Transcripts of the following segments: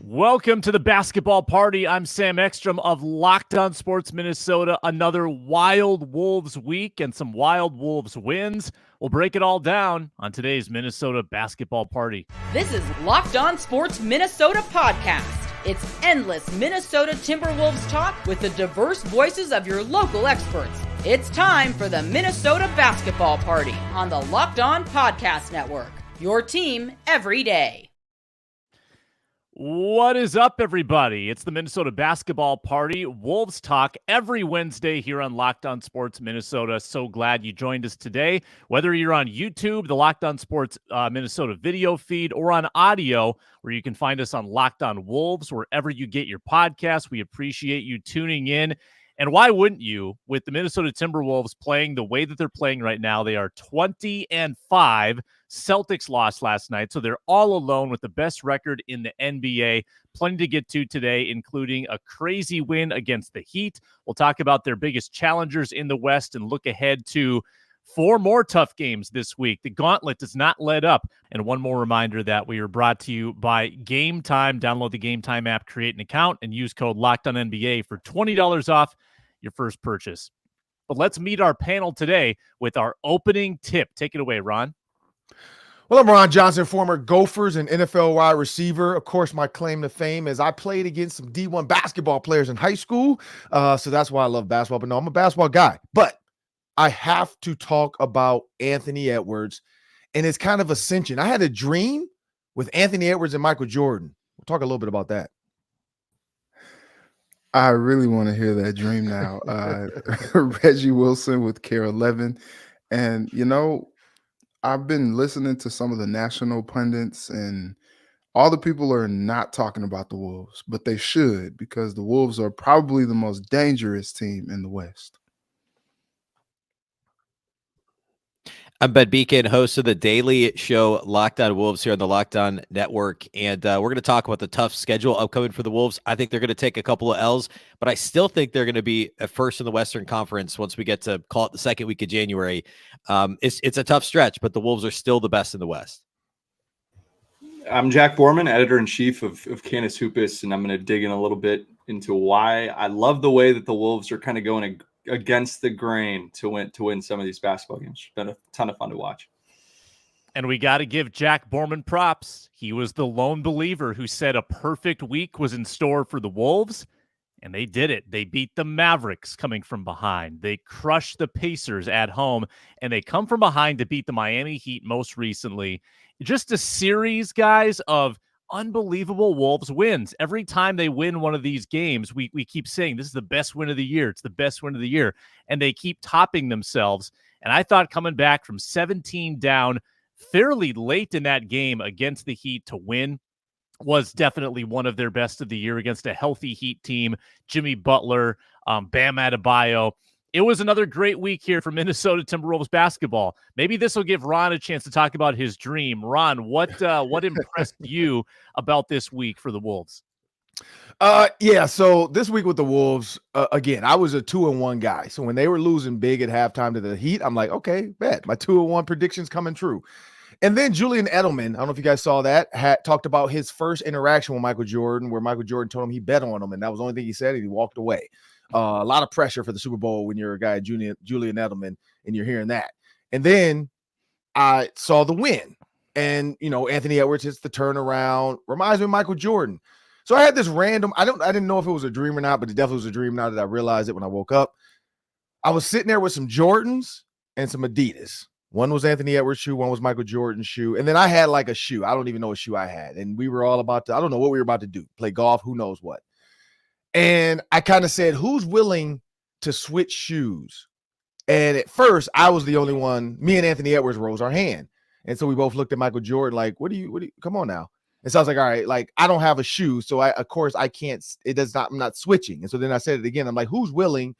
Welcome to the basketball party. I'm Sam Ekstrom of Locked On Sports Minnesota. Another wild Wolves week and some wild Wolves wins. We'll break it all down on today's Minnesota basketball party. This is Locked On Sports Minnesota podcast. It's endless Minnesota Timberwolves talk with the diverse voices of your local experts. It's time for the Minnesota basketball party on the Locked On Podcast Network. Your team every day. What is up, everybody? It's the Minnesota basketball party. Wolves talk every Wednesday here on Locked On Sports Minnesota. So glad you joined us today. Whether you're on YouTube, the Locked On Sports Minnesota video feed, or on audio, where you can find us on Locked On Wolves, wherever you get your podcasts. We appreciate you tuning in. And why wouldn't you? With the Minnesota Timberwolves playing the way that they're playing right now, they are 20-5. Celtics lost last night, so they're all alone with the best record in the NBA. Plenty to get to today, including a crazy win against the Heat. We'll talk about their biggest challengers in the West and look ahead to 4 more tough games this week. The gauntlet does not let up. And one more reminder that we are brought to you by Gametime. Download the Gametime app, create an account, and use code LOCKEDONNBA for $20 off your first purchase. But let's meet our panel today with our opening tip. Take it away, Ron. Well, I'm Ron Johnson, former Gophers and NFL wide receiver. Of course, my claim to fame is I played against some D1 basketball players in high school. So that's why I love basketball. But no, I'm a basketball guy. But I have to talk about Anthony Edwards and his kind of ascension. I had a dream with Anthony Edwards and Michael Jordan. We'll talk a little bit about that. I really want to hear that dream now. Reggie Wilson with Care 11. And, you know, I've been listening to some of the national pundits, and all the people are not talking about the Wolves, but they should, because the Wolves are probably the most dangerous team in the West. I'm Ben Beacon, host of the daily show Locked On Wolves here on the Locked On Network, and we're going to talk about the tough schedule upcoming for the Wolves. I think they're going to take a couple of L's, but I still think they're going to be at first in the Western Conference once we get to call it the second week of January. It's a tough stretch, but the Wolves are still the best in the West. I'm Jack Borman, editor-in-chief of Canis Hoopus, and I'm going to dig in a little bit into why I love the way that the Wolves are kind of going against the grain to win some of these basketball games. It's been a ton of fun to watch. And we got to give Jack Borman props. He was the lone believer who said a perfect week was in store for the Wolves, and they did it. They beat the Mavericks coming from behind. They crushed the Pacers at home, and they come from behind to beat the Miami Heat most recently. Just a series, guys, of unbelievable Wolves wins. Every time they win one of these games, we keep saying this is the best win of the year. It's the best win of the year. And they keep topping themselves. And I thought coming back from 17 down fairly late in that game against the Heat to win was definitely one of their best of the year against a healthy Heat team. Jimmy Butler, Bam Adebayo. It was another great week here for Minnesota Timberwolves basketball. Maybe this will give Ron a chance to talk about his dream. Ron, what impressed you about this week for the Wolves? So this week with the Wolves, again, I was a 2-1 guy. So when they were losing big at halftime to the Heat, I'm like, okay, bet my 2-1 predictions coming true. And then Julian Edelman, I don't know if you guys saw that, had talked about his first interaction with Michael Jordan, where Michael Jordan told him he bet on him, and that was the only thing he said, and he walked away. A lot of pressure for the Super Bowl when you're a guy, Julian Edelman, and you're hearing that. And then I saw the win. And, you know, Anthony Edwards hits the turnaround. Reminds me of Michael Jordan. So I had this random, I didn't know if it was a dream or not, but it definitely was a dream now that I realized it when I woke up. I was sitting there with some Jordans and some Adidas. One was Anthony Edwards' shoe, one was Michael Jordan's shoe. And then I had like a shoe. I don't even know what shoe I had. And we were all about to, I don't know what we were about to do. Play golf, who knows what. And I kind of said, who's willing to switch shoes? And at first, I was the only one. Me and Anthony Edwards rose our hand. And so we both looked at Michael Jordan like, what do you, come on now. And so I was like, all right, like, I don't have a shoe. So of course I can't, I'm not switching. And so then I said it again. I'm like, who's willing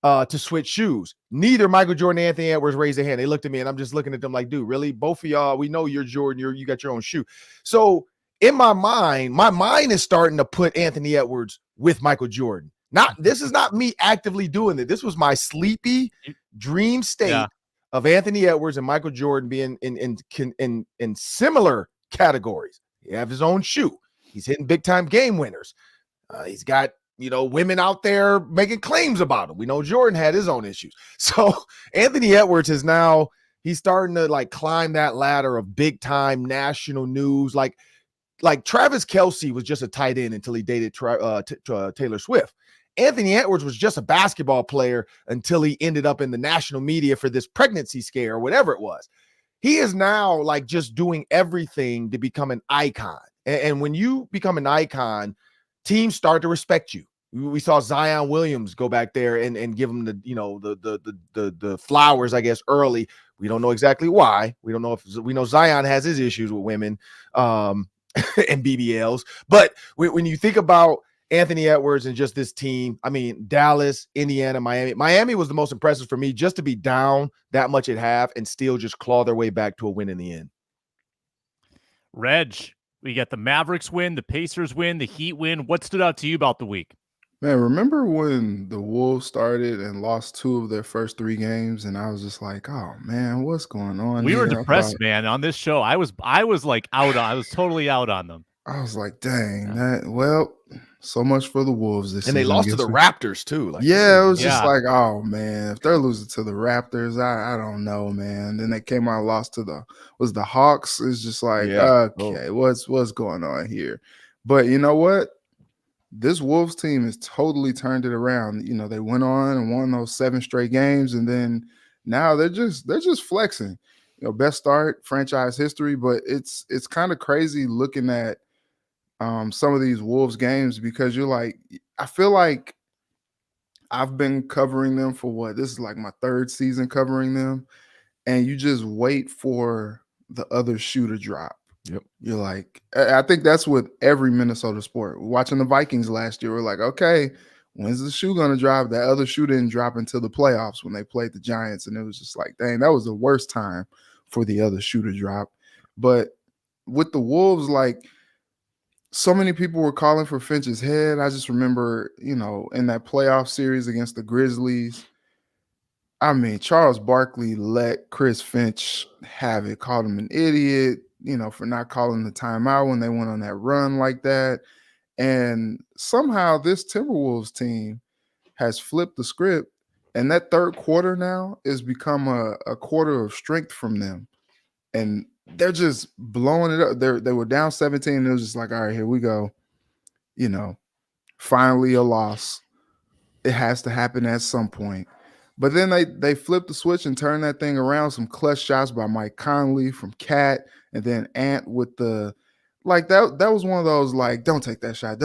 to switch shoes? Neither Michael Jordan and Anthony Edwards raised their hand. They looked at me and I'm just looking at them like, dude, really? Both of y'all, we know you're Jordan. You got your own shoe. So in my mind is starting to put Anthony Edwards with Michael Jordan. This is not me actively doing it. This was my sleepy dream state of Anthony Edwards and Michael Jordan being in similar categories. He have his own shoe. He's hitting big time game winners. He's got, women out there making claims about him. We know Jordan had his own issues. So Anthony Edwards is now, he's starting to like climb that ladder of big time national news. Like Travis Kelce was just a tight end until he dated Taylor Swift. Anthony Edwards was just a basketball player until he ended up in the national media for this pregnancy scare or whatever it was. He is now like just doing everything to become an icon. And when you become an icon, teams start to respect you. We saw Zion Williams go back there and give him the flowers, I guess, early. We don't know exactly why. We don't know if we know Zion has his issues with women and BBLs. But when you think about Anthony Edwards and just this team, I mean, Dallas, Indiana, Miami. Miami was the most impressive for me, just to be down that much at half and still just claw their way back to a win in the end. Reg, we got the Mavericks win, the Pacers win, the Heat win. What stood out to you about the week? Man, remember when the Wolves started and lost 2 of their first 3 games, and I was just like, "Oh man, what's going on?" We were depressed, man. On this show, I was like out on. I was totally out on them. I was like, "Dang, well, so much for the Wolves this season." And they lost to the Raptors too. Like, yeah, it was just like, oh man, if they're losing to the Raptors, I don't know, man. Then they came out and lost to the Hawks. It's just like, okay, what's going on here? But you know what? This Wolves team has totally turned it around. They went on and won those 7 straight games, and then now they're just flexing. Best start franchise history, but it's kind of crazy looking at some of these Wolves games, because you're like, I feel like I've been covering them for this is like my 3rd season covering them, and you just wait for the other shoe to drop. Yep. You're like, I think that's with every Minnesota sport. Watching the Vikings last year, we're like, okay, when's the shoe going to drop? That other shoe didn't drop until the playoffs when they played the Giants, and it was just like, dang, that was the worst time for the other shoe to drop. But with the Wolves, like, so many people were calling for Finch's head. I just remember, in that playoff series against the Grizzlies, I mean, Charles Barkley let Chris Finch have it, called him an idiot, for not calling the timeout when they went on that run like that. And somehow this Timberwolves team has flipped the script, and that 3rd quarter now has become a quarter of strength from them. And they're just blowing it up. They were down 17, and it was just like, all right, here we go. Finally a loss. It has to happen at some point. But then they flipped the switch and turned that thing around. Some clutch shots by Mike Conley from Cat, and then Ant with the that was one of those like, don't take that shot.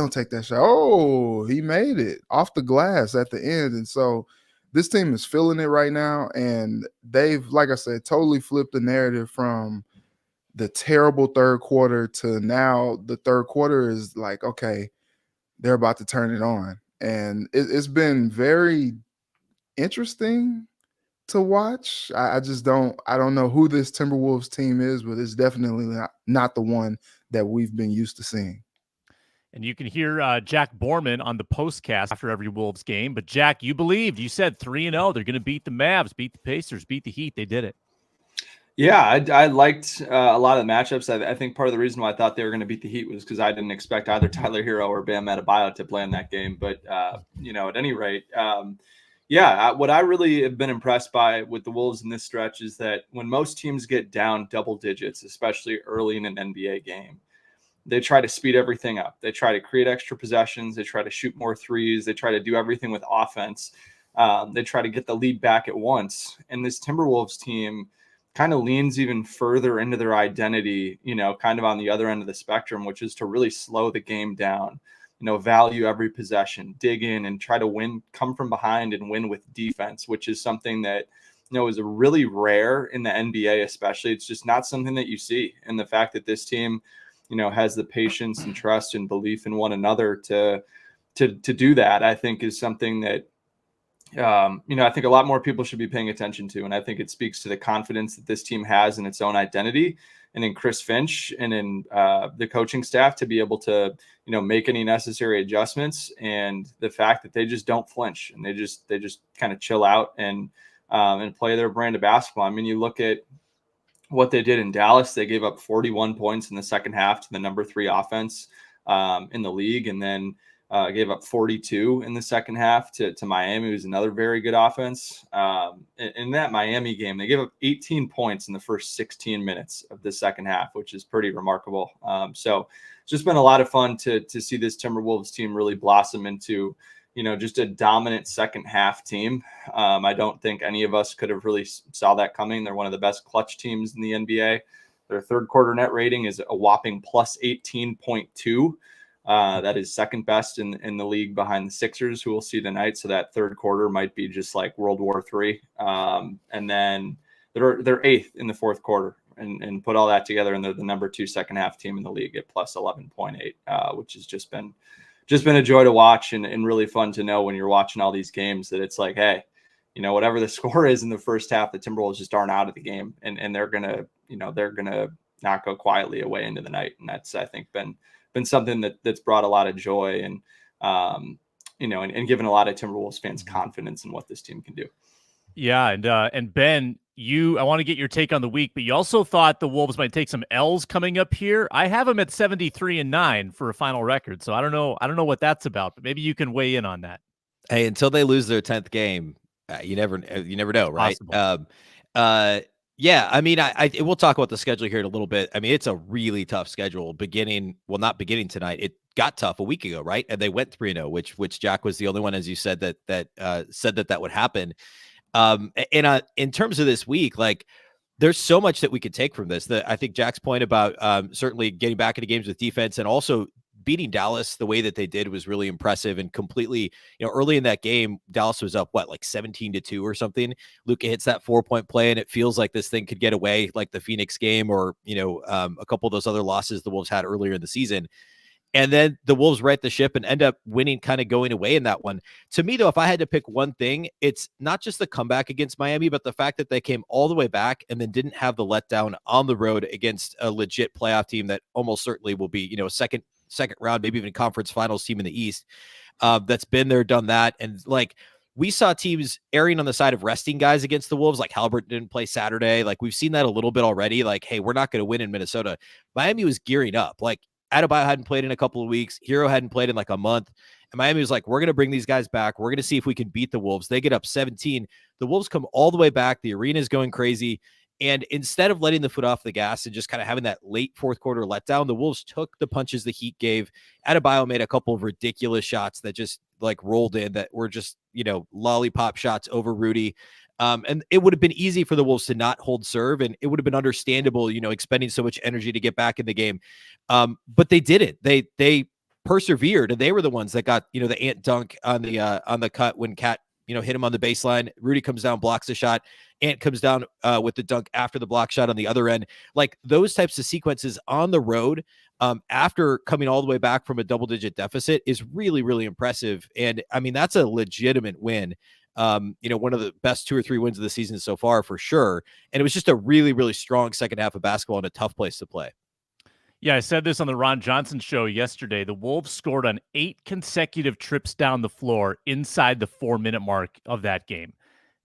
Oh, he made it off the glass at the end. And so this team is feeling it right now, and they've, like I said, totally flipped the narrative from the terrible 3rd quarter to now the 3rd quarter is like, okay, they're about to turn it on. And it's been very interesting to watch. I don't know who this Timberwolves team is, but it's definitely not the one that we've been used to seeing. And you can hear Jack Borman on the postcast after every Wolves game. But Jack, you believed. You said 3-0. They're going to beat the Mavs, beat the Pacers, beat the Heat. They did it. Yeah, I liked a lot of the matchups. I think part of the reason why I thought they were going to beat the Heat was because I didn't expect either Tyler Hero or Bam Adebayo to play in that game. But, at any rate, what I really have been impressed by with the Wolves in this stretch is that when most teams get down double digits, especially early in an NBA game, they try to speed everything up. They try to create extra possessions. They try to shoot more threes. They try to do everything with offense. They try to get the lead back at once. And this Timberwolves team kind of leans even further into their identity, kind of on the other end of the spectrum, which is to really slow the game down, value every possession, dig in and try to win, come from behind and win with defense, which is something that, is really rare in the NBA, especially. It's just not something that you see. And the fact that this team, has the patience and trust and belief in one another to do that, I think is something that, I think a lot more people should be paying attention to. And I think it speaks to the confidence that this team has in its own identity and in Chris Finch and in the coaching staff to be able to, make any necessary adjustments, and the fact that they just don't flinch and they just kind of chill out and play their brand of basketball. I mean, you look at what they did in Dallas. They gave up 41 points in the second half to the number 3 offense in the league. And then gave up 42 in the second half to Miami, who's another very good offense. In that Miami game, they gave up 18 points in the first 16 minutes of the second half, which is pretty remarkable. So it's just been a lot of fun to see this Timberwolves team really blossom into, just a dominant second half team. I don't think any of us could have really saw that coming. They're one of the best clutch teams in the NBA. Their third quarter net rating is a whopping plus 18.2. That is second best in the league behind the Sixers, who we'll see tonight. So that third quarter might be just like World War III. And then they're eighth in the fourth quarter, and put all that together, and they're the number 2 second half team in the league at plus 11.8, which has just been a joy to watch, and really fun to know when you're watching all these games that it's like, hey, whatever the score is in the first half, the Timberwolves just aren't out of the game, and they're gonna not go quietly away into the night. And that's, I think, been something that's brought a lot of joy, and and given a lot of Timberwolves fans confidence in what this team can do. Yeah, and Ben, I want to get your take on the week, but you also thought the Wolves might take some L's coming up here. I have them at 73-9 for a final record, so I don't know what that's about, but maybe you can weigh in on that. Hey, until they lose their 10th game, you never know, right? Yeah, I mean, we'll talk about the schedule here in a little bit. I mean, it's a really tough schedule. Not beginning tonight. It got tough a week ago, right? And they went 3-0, which Jack was the only one, as you said, that said that would happen. In terms of this week, like, there's so much that we could take from this. I think Jack's point about certainly getting back into games with defense, and also beating Dallas the way that they did was really impressive, and completely, early in that game, Dallas was up, like 17-2 or something. Luka hits that 4-point play, and it feels like this thing could get away, like the Phoenix game, or, a couple of those other losses the Wolves had earlier in the season. And then the Wolves right the ship and end up winning, kind of going away in that one. To me, though, if I had to pick one thing, it's not just the comeback against Miami, but the fact that they came all the way back and then didn't have the letdown on the road against a legit playoff team that almost certainly will be, second round, maybe even conference finals team in the East. That's been there, done that. And like, we saw teams erring on the side of resting guys against the Wolves, like Halliburton didn't play Saturday. Like, we've seen that a little bit already. Like, hey, we're not going to win in Minnesota. Miami was gearing up. Like, Adebayo hadn't played in a couple of weeks. Hero hadn't played in like a month. And Miami was like, we're going to bring these guys back. We're going to see if we can beat the Wolves. They get up 17. The Wolves come all the way back. The arena is going crazy. And instead of letting the foot off the gas and just kind of having that late fourth quarter letdown, the Wolves took the punches the Heat gave. Adebayo made a couple of ridiculous shots that just like rolled in, that were just, lollipop shots over Rudy. And it would have been easy for the Wolves to not hold serve, and it would have been understandable, expending so much energy to get back in the game. But they didn't. They persevered, and they were the ones that got, the Ant dunk on the cut when Cat, hit him on the baseline. Rudy comes down, blocks the shot. Ant comes down with the dunk after the block shot on the other end. Like, those types of sequences on the road, after coming all the way back from a double-digit deficit, is really, really impressive. And I mean, that's a legitimate win. One of the best 2 or 3 wins of the season so far, for sure. And it was just a really, really strong second half of basketball and a tough place to play. Yeah, I said this on the Ron Johnson show yesterday. The Wolves scored on 8 consecutive trips down the floor inside the 4-minute mark of that game.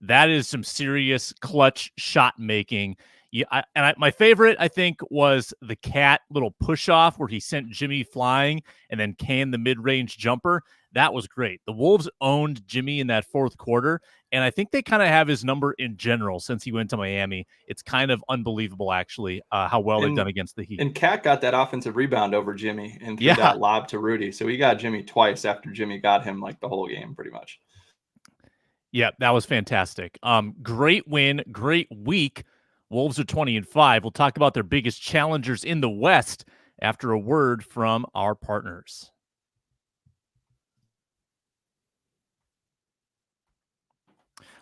That is some serious clutch shot making. Yeah, my favorite, I think, was the Cat little push off where he sent Jimmy flying and then canned the mid-range jumper. That was great. The Wolves owned Jimmy in that fourth quarter, and I think they kind of have his number in general since he went to Miami. It's kind of unbelievable, actually, how well they've done against the Heat. And Cat got that offensive rebound over Jimmy and threw that lob to Rudy. So he got Jimmy twice after Jimmy got him like the whole game, pretty much. Yeah, that was fantastic. Great win, great week. Wolves are 20-5. We'll talk about their biggest challengers in the West after a word from our partners.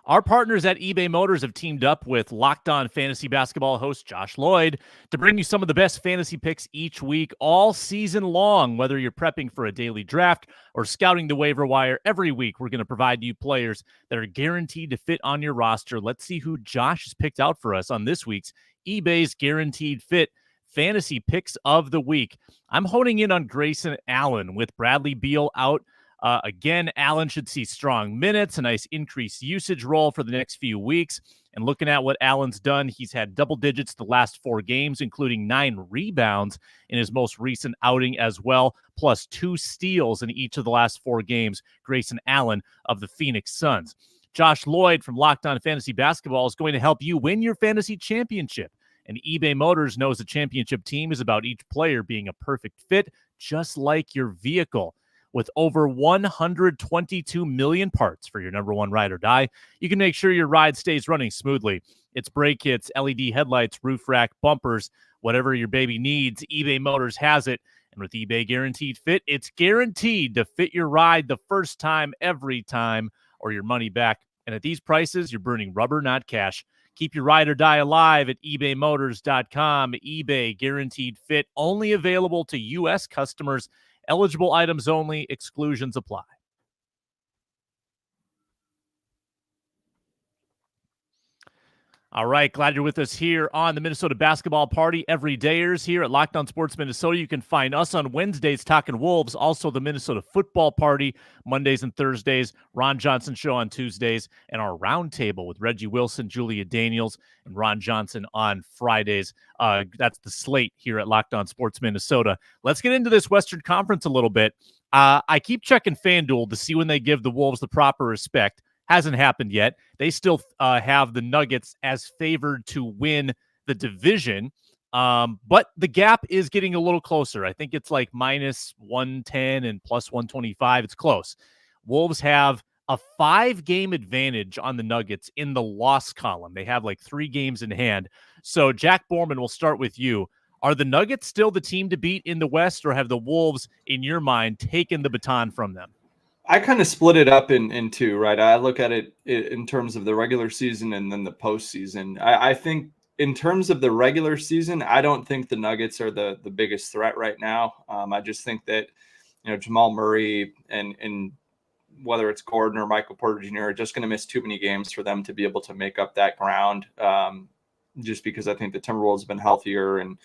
Our partners at eBay Motors have teamed up with Locked On Fantasy Basketball host Josh Lloyd to bring you some of the best fantasy picks each week, all season long. Whether you're prepping for a daily draft or scouting the waiver wire, every week we're going to provide you players that are guaranteed to fit on your roster. Let's see who Josh has picked out for us on this week's eBay's Guaranteed Fit Fantasy Picks of the Week. I'm honing in on Grayson Allen with Bradley Beal out Again, Allen should see strong minutes, a nice increased usage role for the next few weeks. And looking at what Allen's done, he's had double digits the last 4 games, including 9 rebounds in his most recent outing as well, plus 2 steals in each of the last 4 games. Grayson Allen of the Phoenix Suns. Josh Lloyd from Locked On Fantasy Basketball is going to help you win your fantasy championship. And eBay Motors knows a championship team is about each player being a perfect fit, just like your vehicle. With over 122 million parts for your number one ride or die, you can make sure your ride stays running smoothly. It's brake kits, LED headlights, roof rack, bumpers, whatever your baby needs, eBay Motors has it. And with eBay Guaranteed Fit, it's guaranteed to fit your ride the first time, every time, or your money back. And at these prices, you're burning rubber, not cash. Keep your ride or die alive at ebaymotors.com. eBay Guaranteed Fit, only available to U.S. customers. Eligible items only. Exclusions apply. All right, glad you're with us here on the Minnesota Basketball Party. Everydayers here at Locked On Sports Minnesota. You can find us on Wednesdays talking Wolves, also the Minnesota Football Party Mondays and Thursdays, Ron Johnson Show on Tuesdays, and our roundtable with Reggie Wilson, Julia Daniels, and Ron Johnson on Fridays. That's the slate here at Locked On Sports Minnesota. Let's get into this Western Conference a little bit. I keep checking FanDuel to see when they give the Wolves the proper respect. Hasn't happened yet. They still have the Nuggets as favored to win the division, but the gap is getting a little closer. I think it's like minus 110 and plus 125. It's close. Wolves have a 5-game advantage on the Nuggets in the loss column. They have like 3 games in hand. So, Jack Borman, we'll start with you. Are the Nuggets still the team to beat in the West, or have the Wolves, in your mind, taken the baton from them? I kind of split it up in 2, right? I look at it in terms of the regular season and then the postseason. I think in terms of the regular season, I don't think the Nuggets are the biggest threat right now. I just think that, Jamal Murray and whether it's Gordon or Michael Porter Jr. are just going to miss too many games for them to be able to make up that ground. Just because I think the Timberwolves have been healthier and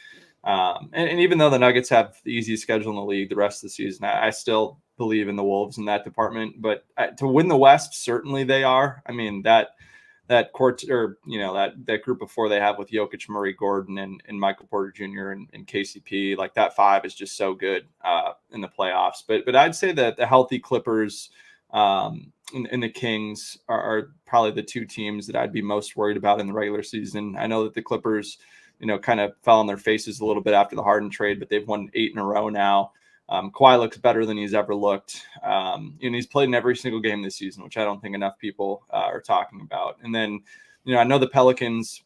even though the Nuggets have the easiest schedule in the league the rest of the season, I still believe in the Wolves in that department. But to win the West, certainly they are. I mean, that court, or that group of 4 they have with Jokic, Murray, Gordon, and Michael Porter Jr. and KCP, like that 5 is just so good in the playoffs. But I'd say that the healthy Clippers and the Kings are probably the 2 teams that I'd be most worried about in the regular season. I know that the Clippers, kind of fell on their faces a little bit after the Harden trade, but they've won 8 in a row now. Kawhi looks better than he's ever looked. And he's played in every single game this season, which I don't think enough people are talking about. And then, I know the Pelicans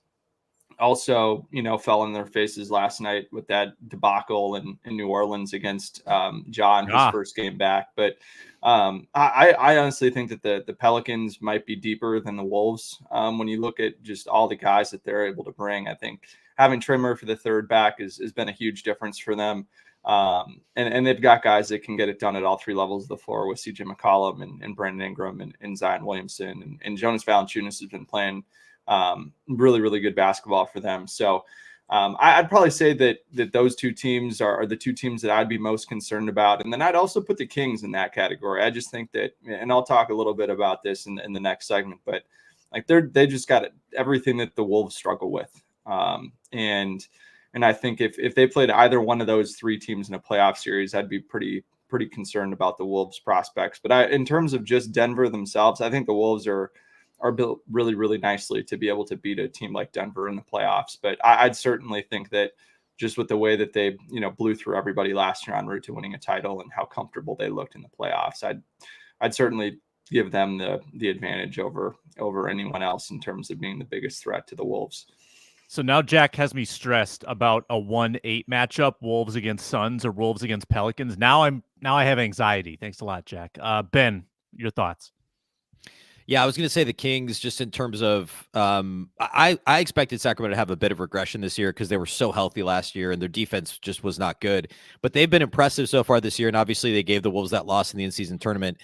also, fell on their faces last night with that debacle in New Orleans against Ja in his first game back. But I honestly think that the Pelicans might be deeper than the Wolves. When you look at just all the guys that they're able to bring, I think having Trimmer for the 3rd back has been a huge difference for them. And they've got guys that can get it done at all 3 levels of the floor with CJ McCollum and Brandon Ingram and Zion Williamson and Jonas Valanciunas has been playing really, really good basketball for them. So I'd probably say that those 2 teams are the 2 teams that I'd be most concerned about. And then I'd also put the Kings in that category. I just think that, and I'll talk a little bit about this in the next segment, but like they just got everything that the Wolves struggle with. And I think if they played either one of those 3 teams in a playoff series, I'd be pretty concerned about the Wolves prospects. But in terms of just Denver themselves, I think the Wolves are built really, really nicely to be able to beat a team like Denver in the playoffs. But I'd certainly think that just with the way that they, blew through everybody last year en route to winning a title and how comfortable they looked in the playoffs, I'd certainly give them the advantage over anyone else in terms of being the biggest threat to the Wolves. So now Jack has me stressed about a 1-8 matchup, Wolves against Suns or Wolves against Pelicans. Now I have anxiety. Thanks a lot, Jack. Ben, your thoughts? Yeah, I was going to say the Kings, just in terms of I expected Sacramento to have a bit of regression this year because they were so healthy last year and their defense just was not good. But they've been impressive so far this year, and obviously they gave the Wolves that loss in the in-season tournament.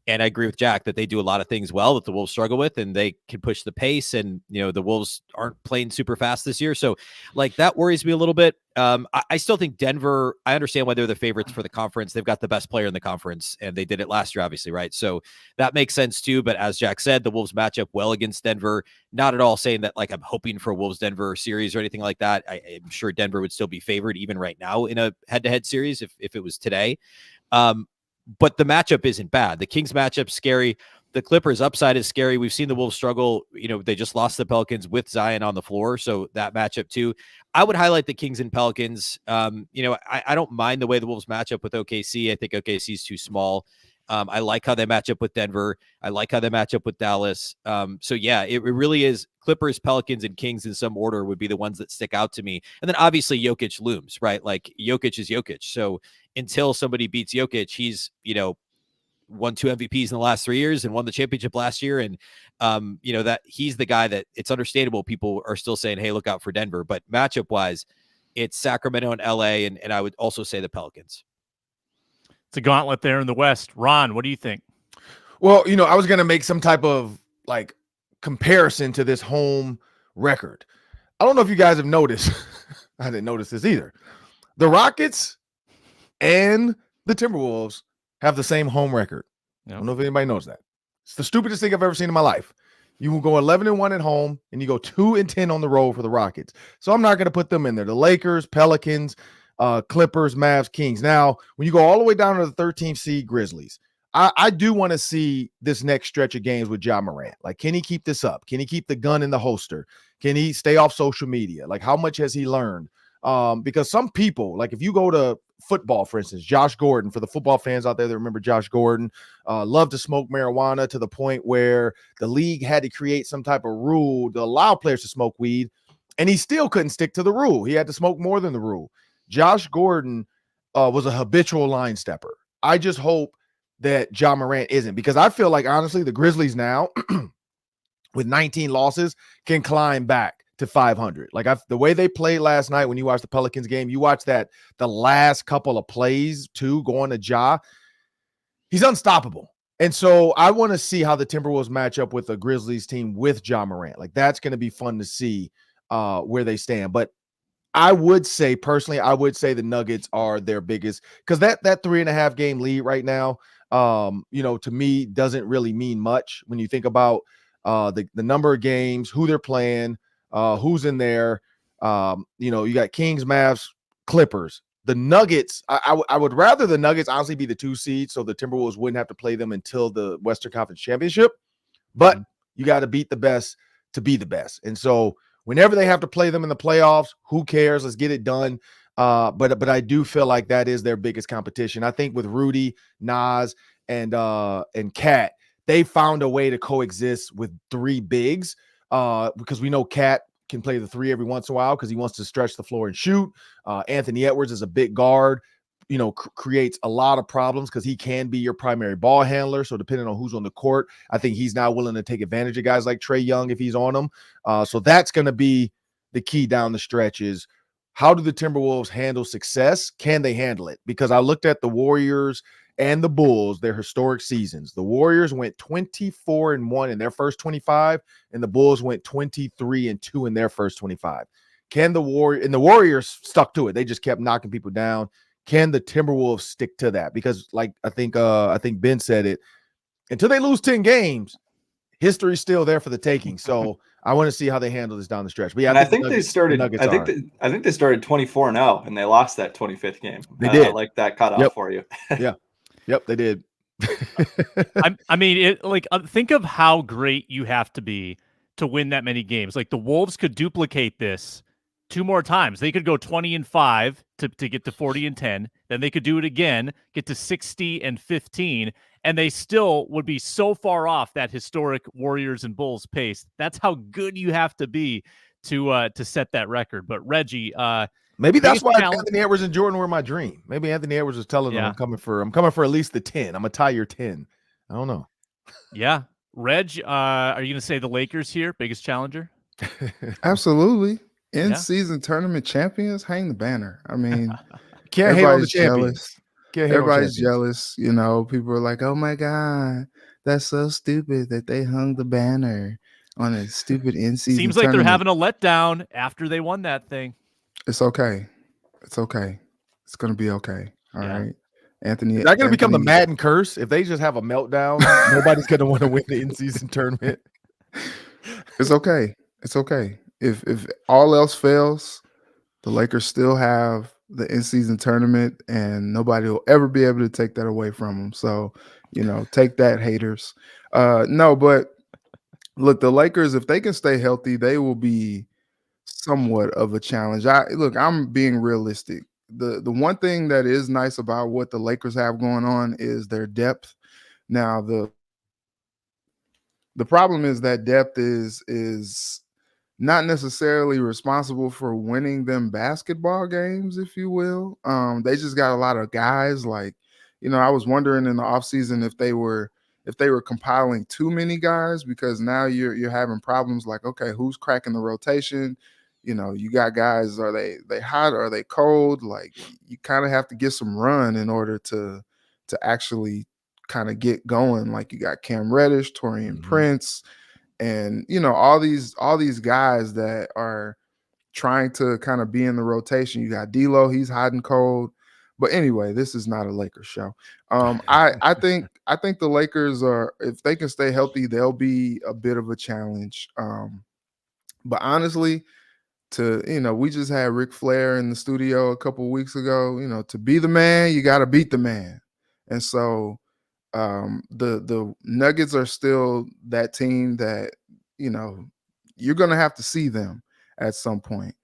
And I agree with Jack that they do a lot of things well that the Wolves struggle with, and they can push the pace. And, the Wolves aren't playing super fast this year. So like that worries me a little bit. I still think Denver, I understand why they're the favorites for the conference. They've got the best player in the conference, and they did it last year, obviously, right? So that makes sense too. But as Jack said, the Wolves match up well against Denver. Not at all saying that like I'm hoping for a Wolves-Denver series or anything like that. I'm sure Denver would still be favored even right now in a head-to-head series if it was today. But the matchup isn't bad. The Kings matchup's scary. The Clippers upside is scary. We've seen the Wolves struggle. They just lost the Pelicans with Zion on the floor. So that matchup too. I would highlight the Kings and Pelicans. I don't mind the way the Wolves match up with OKC. I think OKC is too small. I like how they match up with Denver. I like how they match up with Dallas. So yeah, it really is Clippers, Pelicans, and Kings in some order would be the ones that stick out to me. And then obviously Jokic looms, right? Like Jokic is Jokic. So until somebody beats Jokic, he's, won 2 MVPs in the last 3 years and won the championship last year. And, that he's the guy that it's understandable. People are still saying, hey, look out for Denver. But matchup wise, it's Sacramento and LA. And I would also say the Pelicans. It's a gauntlet there in the West. Ron, what do you think? Well, I was going to make some type of like comparison to this home record. I don't know if you guys have noticed. I didn't notice this either. The Rockets and the Timberwolves have the same home record. I don't know if anybody knows that. It's the stupidest thing I've ever seen in my life. You will go 11-1 at home and you go 2-10 on the road for the Rockets. So I'm not going to put them in there. The Lakers, Pelicans, Clippers, Mavs, Kings. Now, when you go all the way down to the 13th seed Grizzlies, I do want to see this next stretch of games with Ja Morant. Like, can he keep this up? Can he keep the gun in the holster? Can he stay off social media? Like, how much has he learned? Because some people, like if you go to football, for instance, Josh Gordon, for the football fans out there that remember Josh Gordon, loved to smoke marijuana to the point where the league had to create some type of rule to allow players to smoke weed, and he still couldn't stick to the rule. He had to smoke more than the rule. Josh Gordon was a habitual line stepper. I just hope that Ja Morant isn't, because I feel like, honestly, the Grizzlies now, with 19 losses, can climb back to 500. Like the way they played last night, when you watch the Pelicans game, you watch the last couple of plays too, going to Ja, he's unstoppable. And so I want to see how the Timberwolves match up with the Grizzlies team with Ja Morant. Like that's going to be fun to see where they stand. But I would say personally, the Nuggets are their biggest, because that 3.5 game lead right now, to me doesn't really mean much when you think about the number of games, who they're playing, who's in there. You got Kings, Mavs, Clippers. The Nuggets, I would rather the Nuggets honestly be the 2 seed, so the Timberwolves wouldn't have to play them until the Western Conference Championship. But you got to beat the best to be the best. And so whenever they have to play them in the playoffs, who cares? Let's get it done. But I do feel like that is their biggest competition. I think with Rudy, Nas, and Cat, they found a way to coexist with 3 bigs. Because we know Cat can play the 3 every once in a while because he wants to stretch the floor and shoot. Anthony Edwards is a big guard, creates a lot of problems because he can be your primary ball handler. So depending on who's on the court, I think he's now willing to take advantage of guys like Trae Young if he's on them. So that's going to be the key down the stretch is, how do the Timberwolves handle success? Can they handle it? Because I looked at the Warriors and the Bulls, their historic seasons. The Warriors went 24-1 in their first 25, and the Bulls went 23-2 in their first 25. Can the Warriors stuck to it? They just kept knocking people down. Can the Timberwolves stick to that? Because, like I think Ben said it, until they lose 10 games, history's still there for the taking. So I want to see how they handle this down the stretch. But yeah, I think they started 24-0, and they lost that 25th game. They did. Like that cut off for you. Yeah. Yep, they did. Think of how great you have to be to win that many games. Like the Wolves could duplicate this 2 more times. They could go 20-5 to get to 40-10. Then they could do it again, get to 60-15, and they still would be so far off that historic Warriors and Bulls pace. That's how good you have to be to set that record. But Reggie, maybe that's why Anthony Edwards and Jordan were my dream. Maybe Anthony Edwards was telling them, I'm coming for at least the 10. I'm gonna tie your 10. I don't know. Yeah. Reg, are you gonna say the Lakers here, biggest challenger? Absolutely. In season tournament champions, hang the banner. I mean, can't hate on the champions. everybody's jealous. You know, people are like, "Oh my God, that's so stupid that they hung the banner on a stupid in-season Seems like tournament." they're having a letdown after they won that thing. It's okay. It's okay. It's gonna be okay. All right, Anthony. Is that going to become the Madden curse? If they just have a meltdown, nobody's going to want to win the in-season tournament. It's okay. It's okay. If all else fails, the Lakers still have the in-season tournament, and nobody will ever be able to take that away from them. So, you know, take that, haters. No, but look, the Lakers, if they can stay healthy, they will be somewhat of a challenge. I'm being realistic. The one thing that is nice about what the Lakers have going on is their depth. Now, the problem is that depth is not necessarily responsible for winning them basketball games, if you will. They just got a lot of guys. Like, you know, I was wondering in the offseason if they were compiling too many guys, because now you're having problems like, okay, who's cracking the rotation? You know, you got guys, are they hot? Are they cold? Like, you kind of have to get some run in order to actually kind of get going. Like, you got Cam Reddish, Taurean Prince, and, you know, all these guys that are trying to kind of be in the rotation. You got D'Lo, he's hot and cold. But anyway, this is not a Lakers show. I think the Lakers are, if they can stay healthy, they'll be a bit of a challenge. But honestly, we just had Ric Flair in the studio a couple weeks ago. You know, to be the man, you got to beat the man. And so the Nuggets are still that team that, you know, you're going to have to see them at some point.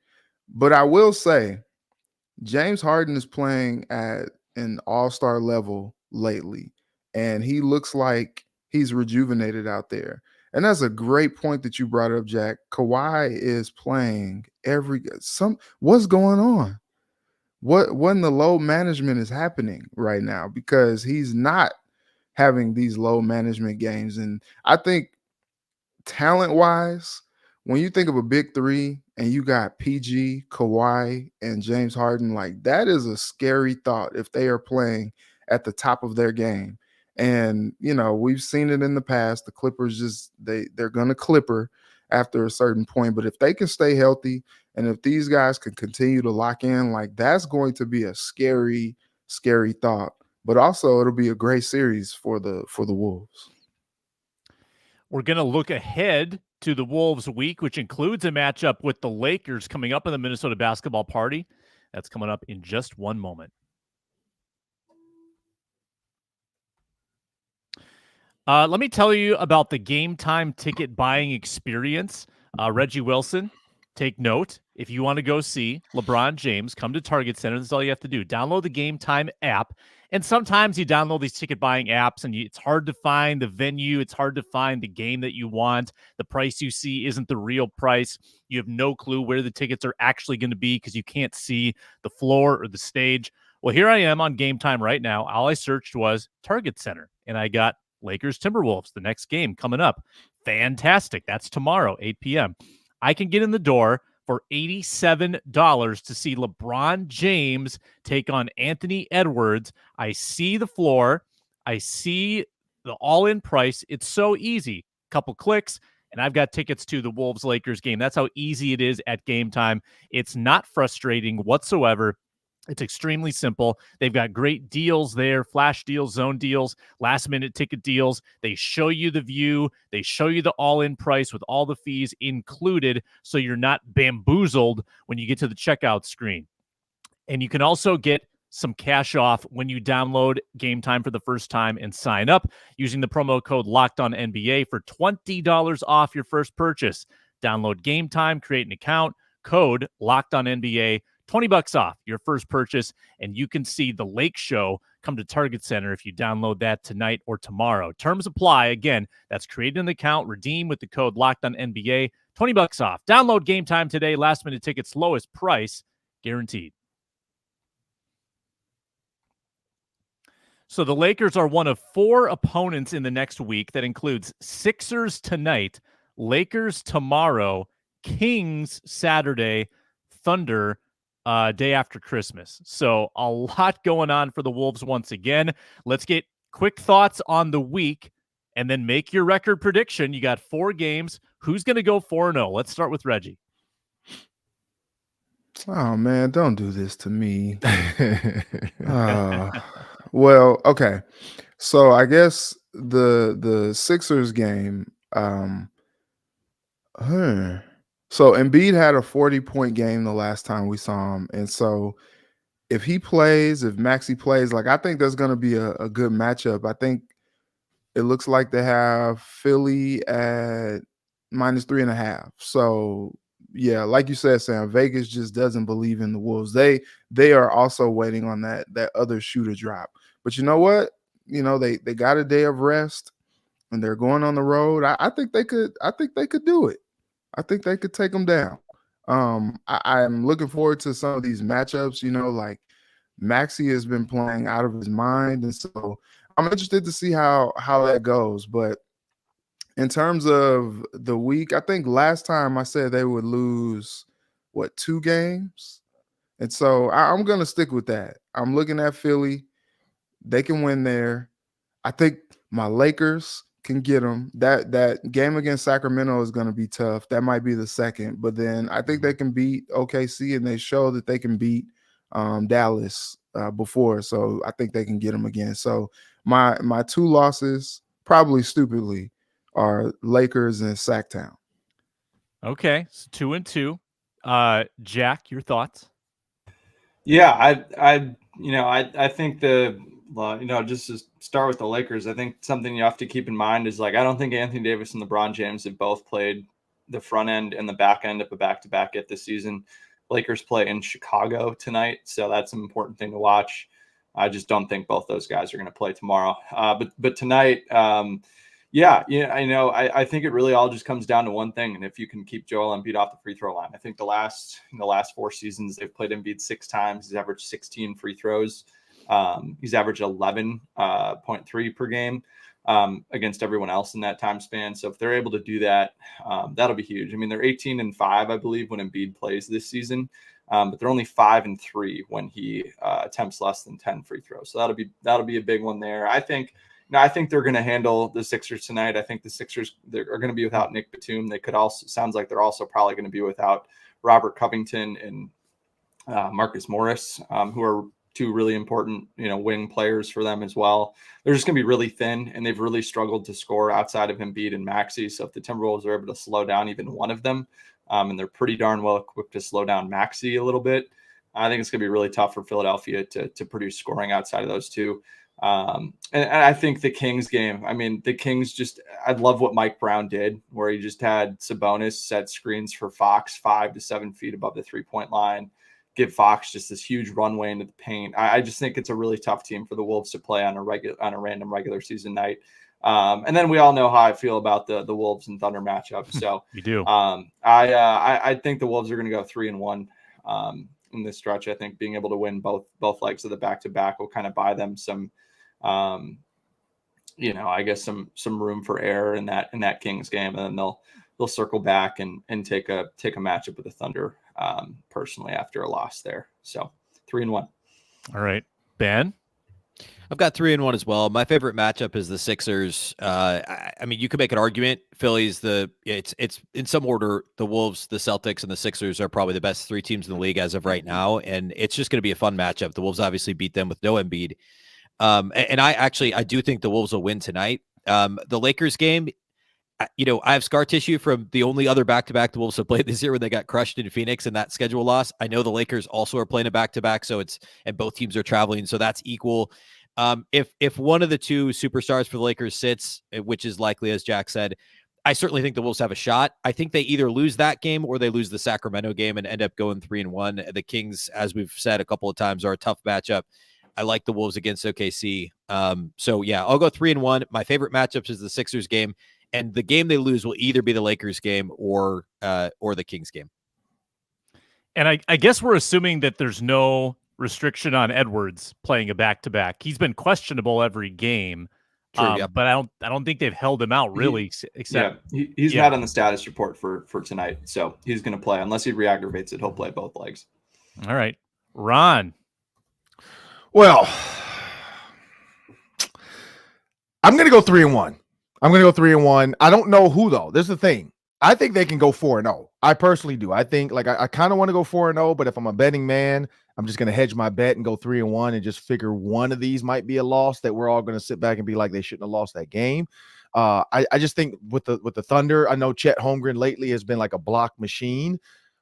But I will say, James Harden is playing at an all-star level lately, and he looks like he's rejuvenated out there. And that's a great point that you brought up, Jack. Kawhi is playing what's going on? What in the load management is happening right now? Because he's not having these low management games. And I think talent-wise, when you think of a big three and you got PG, Kawhi, and James Harden, like, that is a scary thought if they are playing at the top of their game. And, you know, we've seen it in the past. The Clippers they're going to clipper after a certain point. But if they can stay healthy and if these guys can continue to lock in, like, that's going to be a scary, scary thought. But also it'll be a great series for the Wolves. We're going to look ahead to the Wolves week, which includes a matchup with the Lakers coming up in the Minnesota basketball party. That's coming up in just one moment. Let me tell you about the Gametime ticket buying experience. Reggie Wilson, take note. If you want to go see LeBron James come to Target Center, this is all you have to do. Download the Gametime app. And sometimes you download these ticket buying apps and it's hard to find the venue. It's hard to find the game that you want. The price you see isn't the real price. You have no clue where the tickets are actually going to be because you can't see the floor or the stage. Well, here I am on Gametime right now. All I searched was Target Center, and I got Lakers Timberwolves, the next game coming up. Fantastic. That's tomorrow, 8 p.m. I can get in the door for $87 to see LeBron James take on Anthony Edwards. I see the floor. I see the all-in price. It's so easy. Couple clicks, and I've got tickets to the Wolves-Lakers game. That's how easy it is at Gametime. It's not frustrating whatsoever. It's extremely simple. They've got great deals there, flash deals, zone deals, last-minute ticket deals. They show you the view. They show you the all-in price with all the fees included, so you're not bamboozled when you get to the checkout screen. And you can also get some cash off when you download Gametime for the first time and sign up using the promo code LOCKEDONNBA for $20 off your first purchase. Download Gametime, create an account, code LOCKEDONNBA, $20 off your first purchase, and you can see the Lake Show come to Target Center if you download that tonight or tomorrow. Terms apply. Again, that's create an account, redeem with the code LOCKEDONNBA, $20 off. Download Gametime today. Last minute tickets, lowest price guaranteed. So the Lakers are one of 4 opponents in the next week. That includes Sixers tonight, Lakers tomorrow, Kings Saturday, Thunder day after Christmas. So a lot going on for the Wolves once again. Let's get quick thoughts on the week and then make your record prediction. You got 4 games. Who's going to go 4-0? Let's start with Reggie. Oh man, don't do this to me. Well, okay. So I guess the Sixers game. So Embiid had a 40-point game the last time we saw him, and so if he plays, if Maxey plays, like I think there's going to be a good matchup. I think it looks like they have Philly at -3.5. So yeah, like you said, Sam, Vegas just doesn't believe in the Wolves. They are also waiting on that other shoe to drop. But you know what? You know, they got a day of rest and they're going on the road. I think they could do it. I think they could take them down. I'm looking forward to some of these matchups. You know, like Maxey has been playing out of his mind, and so I'm interested to see how that goes. But in terms of the week, I think last time I said they would lose 2 games, and so I'm going to stick with that. I'm looking at Philly; they can win there. I think my Lakers can get them. That game against Sacramento is going to be tough. That might be the second, but then I think they can beat OKC, and they show that they can beat Dallas before. So I think they can get them again. So my 2 losses, probably stupidly, are Lakers and Sacktown. Okay, so 2-2. Jack, your thoughts? Yeah, I think just to start with the Lakers, I think something you have to keep in mind is I don't think Anthony Davis and LeBron James have both played the front end and the back end of a back-to-back yet this season. Lakers play in Chicago tonight, so that's an important thing to watch. I just don't think both those guys are going to play tomorrow. But tonight, I think it really all just comes down to one thing, and if you can keep Joel Embiid off the free throw line. I think in the last 4 seasons they've played Embiid 6 times. He's averaged 16 free throws. He's averaged 11.3 per game against everyone else in that time span. So if they're able to do that, that'll be huge. I mean, they're 18-5, I believe, when Embiid plays this season, but they're only 5-3 when he attempts less than 10 free throws. So that'll be a big one there. I think they're going to handle the Sixers tonight. I think the Sixers are going to be without Nick Batum. They could also sounds like they're also probably going to be without Robert Covington and Marcus Morris, who are 2 really important, wing players for them as well. They're just going to be really thin, and they've really struggled to score outside of Embiid and Maxey. So if the Timberwolves are able to slow down even one of them, and they're pretty darn well equipped to slow down Maxey a little bit, I think it's going to be really tough for Philadelphia to produce scoring outside of those 2. And I think the Kings game, the Kings I love what Mike Brown did, where he just had Sabonis set screens for Fox 5 to 7 feet above the 3-point line, give Fox just this huge runway into the paint. I just think it's a really tough team for the Wolves to play on a random regular season night. And then we all know how I feel about the Wolves and Thunder matchup. So You do. I think the Wolves are going to go 3-1 in this stretch. I think being able to win both legs of the back-to-back will kind of buy them some, I guess some room for error in that Kings game, and then they'll circle back and take a matchup with the Thunder personally after a loss there. So 3-1. All right, Ben. I've got 3-1 as well. My favorite matchup is the Sixers. You could make an argument. Philly's it's in some order. The Wolves, the Celtics, and the Sixers are probably the best 3 teams in the league as of right now, and it's just going to be a fun matchup. The Wolves obviously beat them with no Embiid, and I do think the Wolves will win tonight. The Lakers game, I have scar tissue from the only other back-to-back the Wolves have played this year when they got crushed in Phoenix and that schedule loss. I know the Lakers also are playing a back-to-back, and both teams are traveling, so that's equal. If one of the 2 superstars for the Lakers sits, which is likely, as Jack said, I certainly think the Wolves have a shot. I think they either lose that game or they lose the Sacramento game and end up going 3-1. The Kings, as we've said a couple of times, are a tough matchup. I like the Wolves against OKC. So yeah, I'll go 3-1. My favorite matchups is the Sixers game, and the game they lose will either be the Lakers game or the Kings game. And I guess we're assuming that there's no restriction on Edwards playing a back-to-back. He's been questionable every game. True, yeah. But I don't think they've held him out really. He's not on the status report for tonight, so he's going to play unless he re-aggravates it. He'll play both legs. All right. Ron. Well, I'm going to go 3-1. I'm going to go 3-1. I don't know who, though. This is the thing. I think they can go 4-0. I personally do. I think, like, I kind of want to go 4-0, but if I'm a betting man, I'm just going to hedge my bet and go 3-1 and just figure one of these might be a loss that we're all going to sit back and be like, they shouldn't have lost that game. I just think with the Thunder, I know Chet Holmgren lately has been like a block machine,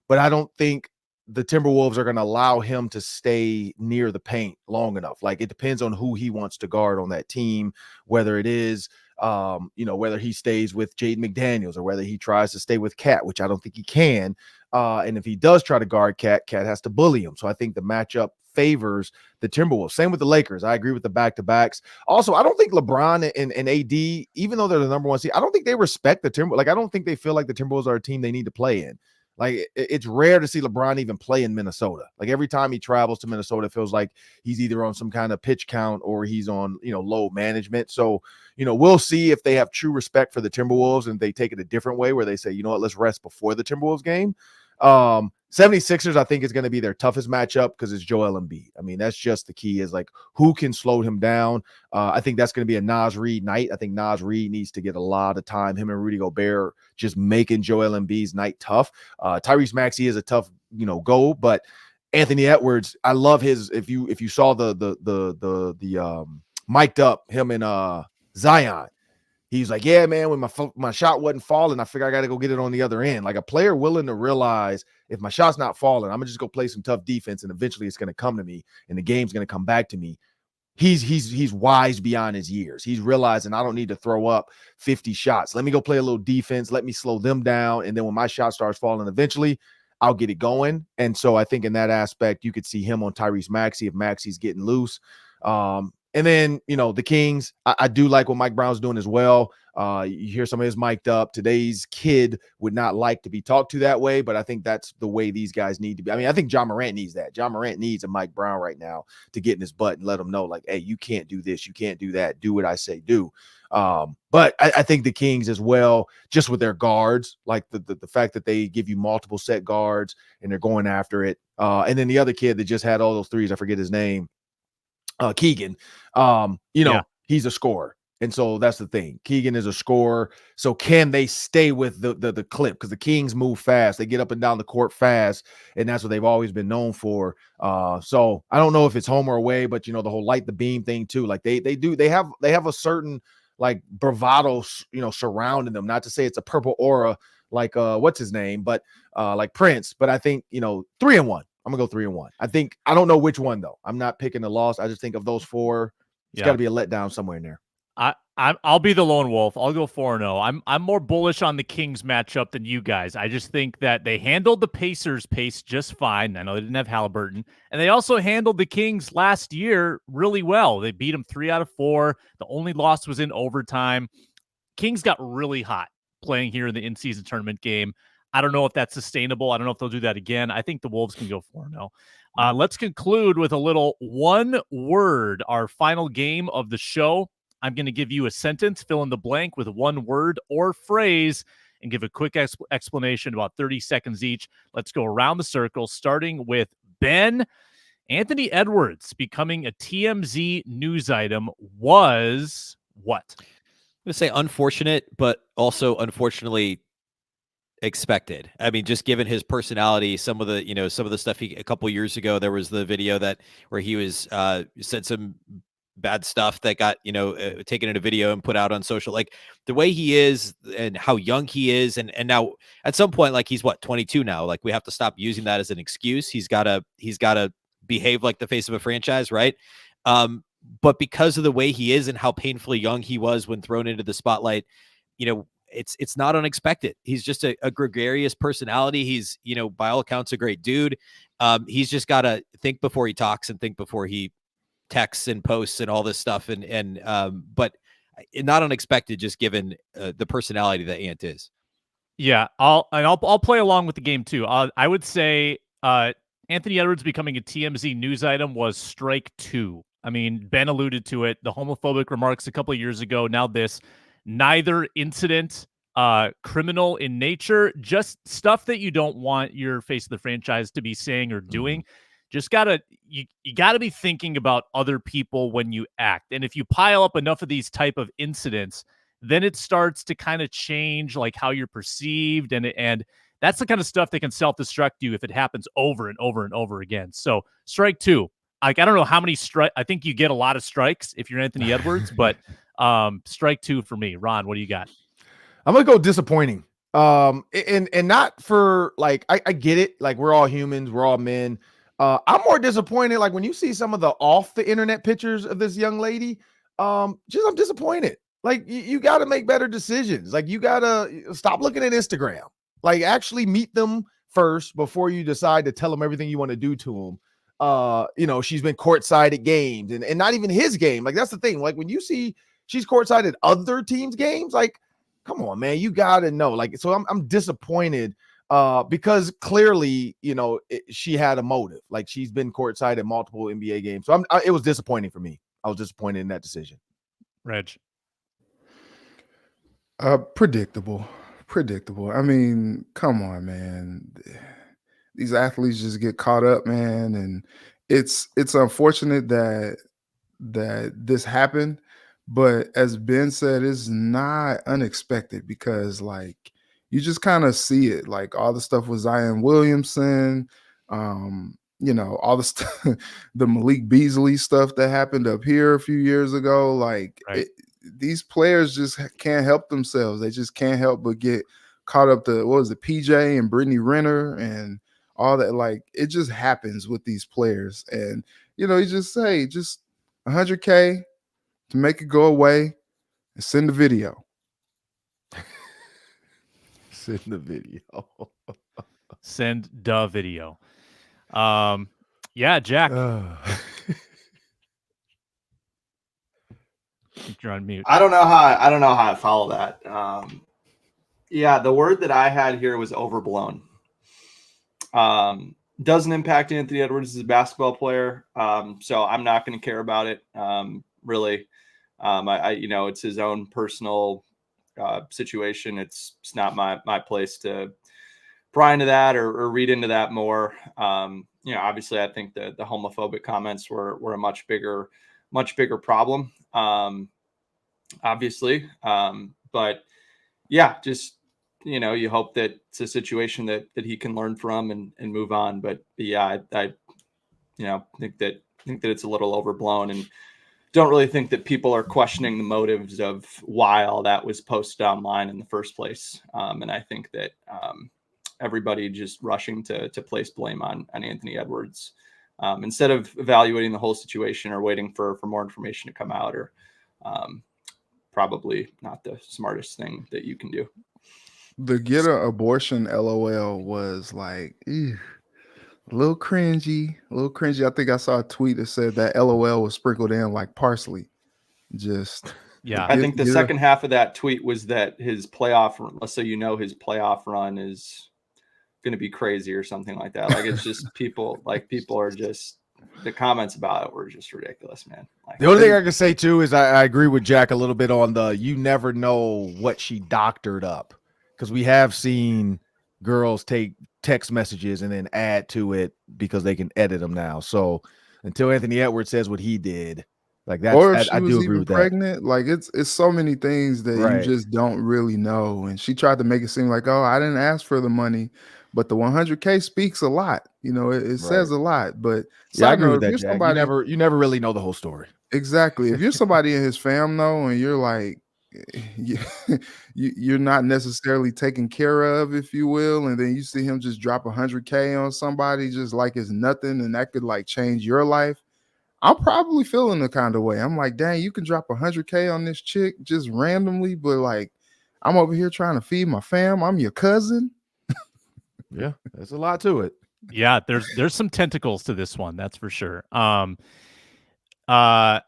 but I don't think the Timberwolves are going to allow him to stay near the paint long enough. Like, it depends on who he wants to guard on that team, whether it is, whether he stays with Jaden McDaniels or whether he tries to stay with Cat, which I don't think he can. And if he does try to guard Cat has to bully him. So I think the matchup favors the Timberwolves. Same with the Lakers. I agree with the back-to-backs. Also, I don't think LeBron and AD, even though they're the number one seed, I don't think they respect the Timberwolves. Like, I don't think they feel like the Timberwolves are a team they need to play in. Like, it's rare to see LeBron even play in Minnesota. Like, every time he travels to Minnesota, it feels like he's either on some kind of pitch count or he's on, load management. So, we'll see if they have true respect for the Timberwolves and they take it a different way where they say, you know what, let's rest before the Timberwolves game. 76ers, I think, is going to be their toughest matchup because it's Joel Embiid. I mean, that's just the key, is like, who can slow him down? I think that's going to be a Naz Reid night. I think Naz Reid needs to get a lot of time. Him and Rudy Gobert just making Joel Embiid's night tough. Tyrese Maxey is a tough, goal, but Anthony Edwards, I love his. If you saw the mic'd up him and Zion. He's like, yeah, man, when my shot wasn't falling, I figure I got to go get it on the other end. Like, a player willing to realize, if my shot's not falling, I'm going to just go play some tough defense, and eventually it's going to come to me, and the game's going to come back to me. He's wise beyond his years. He's realizing I don't need to throw up 50 shots. Let me go play a little defense. Let me slow them down, and then when my shot starts falling eventually, I'll get it going. And so I think in that aspect, you could see him on Tyrese Maxey if Maxey's getting loose. And then, the Kings, I do like what Mike Brown's doing as well. You hear some of his mic'd up. Today's kid would not like to be talked to that way, but I think that's the way these guys need to be. I mean, I think John Morant needs that. John Morant needs a Mike Brown right now to get in his butt and let him know, like, hey, you can't do this. You can't do that. Do what I say do. But I think the Kings as well, just with their guards, like the fact that they give you multiple set guards and they're going after it. And then the other kid that just had all those threes, I forget his name. Keegan, he's a scorer. And so that's the thing. Keegan is a scorer. So can they stay with the clip? Because the Kings move fast. They get up and down the court fast, and that's what they've always been known for. So I don't know if it's home or away, but the whole light the beam thing too. Like they have a certain like bravado, surrounding them. Not to say it's a purple aura like what's his name, but like Prince. But I think 3-1. I'm gonna go 3-1. I don't know which one though. I'm not picking a loss. I just think of those four, it's got to be a letdown somewhere in there. I'll be the lone wolf. I'll go 4-0. I'm more bullish on the Kings matchup than you guys. I just think that they handled the Pacers pace just fine. I know they didn't have Halliburton, and they also handled the Kings last year really well. They beat them 3 out of 4. The only loss was in overtime. Kings got really hot playing here in the in-season tournament game. I don't know if that's sustainable. I don't know if they'll do that again. I think the Wolves can go 4-0. Let's conclude with a little one word, our final game of the show. I'm going to give you a sentence, fill in the blank with one word or phrase, and give a quick explanation, about 30 seconds each. Let's go around the circle, starting with Ben. Anthony Edwards becoming a TMZ news item was what? I'm going to say unfortunate, but also unfortunately expected. I mean, just given his personality, some of the stuff a couple years ago, there was the video where he was said some bad stuff that got taken in a video and put out on social. Like, the way he is and how young he is, and now at some point, like, he's 22 now. Like, we have to stop using that as an excuse. He's gotta behave like the face of a franchise, right? But because of the way he is and how painfully young he was when thrown into the spotlight, it's not unexpected. He's just a gregarious personality. He's, by all accounts, a great dude. He's just got to think before he talks and think before he texts and posts and all this stuff. But not unexpected, just given the personality that Ant is. Yeah, I'll play along with the game too. I would say Anthony Edwards becoming a TMZ news item was strike 2. I mean, Ben alluded to it. The homophobic remarks a couple of years ago. Now this. Neither incident criminal in nature, just stuff that you don't want your face of the franchise to be saying or doing. Just you gotta be thinking about other people when you act. And if you pile up enough of these type of incidents, then it starts to kind of change like how you're perceived. And that's the kind of stuff that can self-destruct you if it happens over and over and over again. So strike two. Like, I don't know how many strikes. I think you get a lot of strikes if you're Anthony Edwards, but strike two for me. Ron, what do you got? I'm gonna go disappointing. And not for like, I get it. Like, we're all humans, we're all men. I'm more disappointed. Like, when you see some of the off the internet pictures of this young lady, I'm disappointed. Like, you got to make better decisions. Like, you got to stop looking at Instagram. Like, actually meet them first before you decide to tell them everything you want to do to them. She's been courtside at games and not even his game. Like, that's the thing. Like, when you see she's courtside at other teams' games, like, come on, man, you got to know. Like, so I'm disappointed because clearly, she had a motive. Like, she's been courtside at multiple NBA games. So it was disappointing for me. I was disappointed in that decision. Reg. Predictable. I mean, come on, man. These athletes just get caught up, man, and it's unfortunate that this happened, but as Ben said, it's not unexpected because, like, you just kind of see it, like all the stuff with Zion Williamson, all the stuff, the Malik Beasley stuff that happened up here a few years ago, like. Right. These players just can't help themselves. They just can't help but get caught up to, PJ and Brittany Renner and all that. Like, it just happens with these players. And, you just say, just $100K to make it go away and send the video. Send the video. Send the video. Yeah, Jack. You're on mute. I don't know how I follow that. Yeah, the word that I had here was overblown. Doesn't impact Anthony Edwards as a basketball player, so I'm not going to care about it. Really, it's his own personal situation. It's not my place to pry into that or read into that more. Obviously, I think the homophobic comments were a much bigger problem. Obviously. But yeah, just, you hope that it's a situation that he can learn from and move on. But yeah, I think that it's a little overblown and don't really think that people are questioning the motives of why all that was posted online in the first place. And I think that, everybody just rushing to place blame on Anthony Edwards, instead of evaluating the whole situation or waiting for more information to come out, or probably not the smartest thing that you can do. The get an abortion LOL was like, a little cringy. I think I saw a tweet that said that LOL was sprinkled in like parsley. Just yeah. I think the second half of that tweet was that his playoff run is going to be crazy or something like that. Like, it's just people are just, the comments about it were just ridiculous, man. Like, the only thing I can say too is I agree with Jack a little bit on you never know what she doctored up, because we have seen girls take text messages and then add to it because they can edit them now. So until Anthony Edwards says what he did, like that, or if she I was do agree even with pregnant, like it's so many things that Right. you just don't really know. And she tried to make it seem like, oh, I didn't ask for the money, but the 100K speaks a lot. It says a lot. But I agree with if that, you're Jack. somebody, You never really know the whole story. exactly. If you're somebody in his fam though, and you're like, you're not necessarily taken care of, if you will, and then you see him just drop 100K on somebody just like it's nothing, and that could like change your life. I'm probably feeling the kind of way. I'm like, dang, you can drop 100K on this chick just randomly, but like, I'm over here trying to feed my fam. I'm your cousin. Yeah, there's a lot to it. Yeah, there's some tentacles to this one, that's for sure. I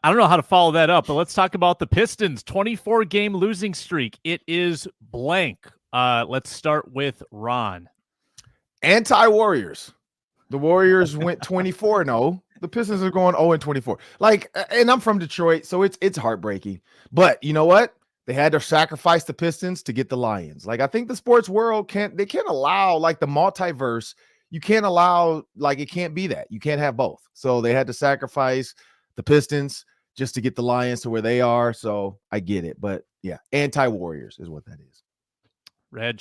don't know how to follow that up, but let's talk about the Pistons 24-game losing streak. It is blank. Let's start with Ron. Anti-Warriors. The Warriors went 24-0. The Pistons are going 0-24. Like, and I'm from Detroit, so it's heartbreaking. But you know what? They had to sacrifice the Pistons to get the Lions. Like, I think the sports world can't allow like the multiverse. You can't allow, like, it can't be that. You can't have both. So they had to sacrifice the Pistons just to get the Lions to where they are. So I get it. But yeah, anti-Warriors is what that is. Reg.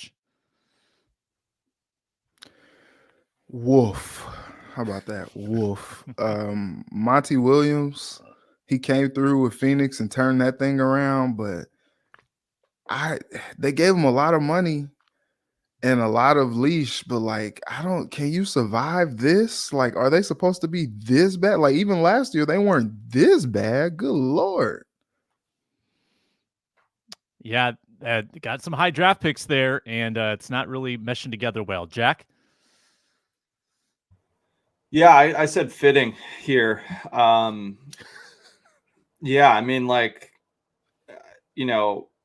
Woof. How about that? Woof. Monty Williams, he came through with Phoenix and turned that thing around, but they gave him a lot of money and a lot of leash, but like, can you survive this? Like, are they supposed to be this bad? Like, even last year, they weren't this bad. Good Lord. Yeah, got some high draft picks there, and it's not really meshing together well. Jack? Yeah, I said fitting here. Yeah, I mean, like,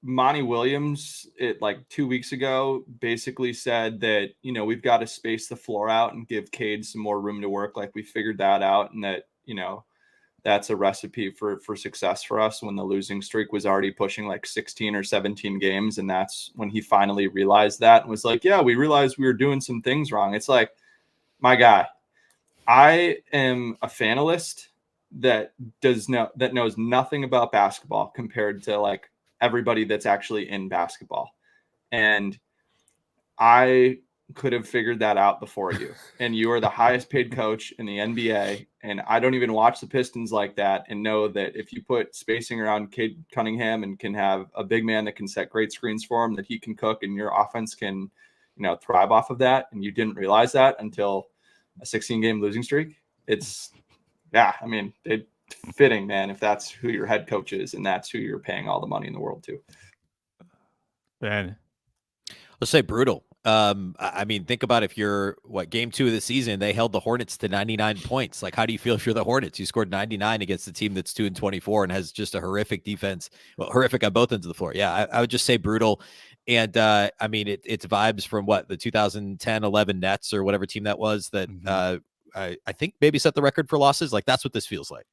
Monty Williams, like 2 weeks ago, basically said that, we've got to space the floor out and give Cade some more room to work. Like, we figured that out, and that, that's a recipe for success for us when the losing streak was already pushing like 16 or 17 games. And that's when he finally realized that and was like, yeah, we realized we were doing some things wrong. It's like, my guy, I am a fanalist that knows nothing about basketball compared to like everybody that's actually in basketball. And I could have figured that out before you. And you are the highest paid coach in the NBA. And I don't even watch the Pistons like that, and know that if you put spacing around Cade Cunningham and can have a big man that can set great screens for him, that he can cook, and your offense can, thrive off of that. And you didn't realize that until a 16-game losing streak. It's, yeah, I mean, it's fitting, man, if that's who your head coach is and that's who you're paying all the money in the world to. Ben? Let's say brutal. I mean, think about if you're game 2 of the season, they held the Hornets to 99 points. Like, how do you feel if you're the Hornets? You scored 99 against the team that's 2-24 and has just a horrific defense. Well, horrific on both ends of the floor. Yeah, I would just say brutal. And I mean, it's vibes from the 2010-11 Nets or whatever team that was that I think maybe set the record for losses. Like, that's what this feels like.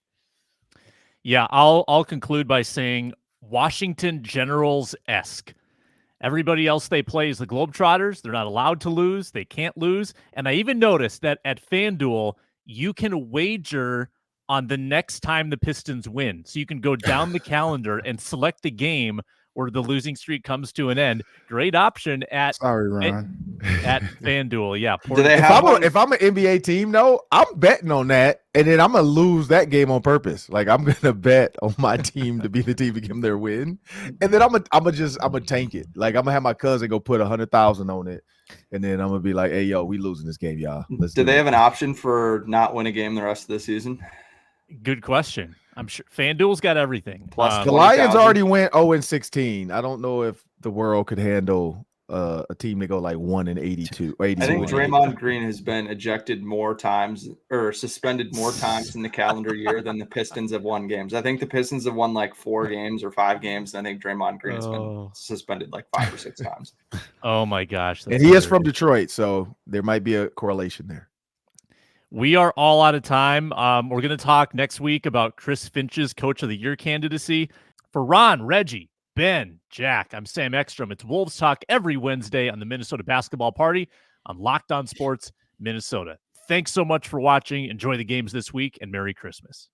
Yeah, I'll conclude by saying Washington Generals-esque. Everybody else they play is the Globetrotters. They're not allowed to lose. They can't lose. And I even noticed that at FanDuel, you can wager on the next time the Pistons win. So you can go down the calendar and select the game where the losing streak comes to an end. Great option at FanDuel. Yeah. Do they have if I'm an NBA team, though, I'm betting on that, and then I'm gonna lose that game on purpose. Like, I'm gonna bet on my team to be the team to give them their win, and then I'm gonna tank it. Like, I'm gonna have my cousin go put 100,000 on it, and then I'm gonna be like, "Hey, yo, we losing this game, y'all." Do they have an option for not win a game the rest of the season? Good question. I'm sure FanDuel's got everything. Plus the Lions already went 0-16. I don't know if the world could handle a team to go like 1-82. I think Draymond Green has been ejected more times or suspended more times in the calendar year than the Pistons have won games. I think the Pistons have won like 4 games or 5 games. And I think Draymond Green has been suspended like 5 or 6 times. Oh my gosh. And he is from Detroit, so there might be a correlation there. We are all out of time. We're going to talk next week about Chris Finch's Coach of the Year candidacy. For Ron, Reggie, Ben, Jack, I'm Sam Ekstrom. It's Wolves Talk every Wednesday on the Minnesota Basketball Party on Locked On Sports Minnesota. Thanks so much for watching. Enjoy the games this week, and Merry Christmas.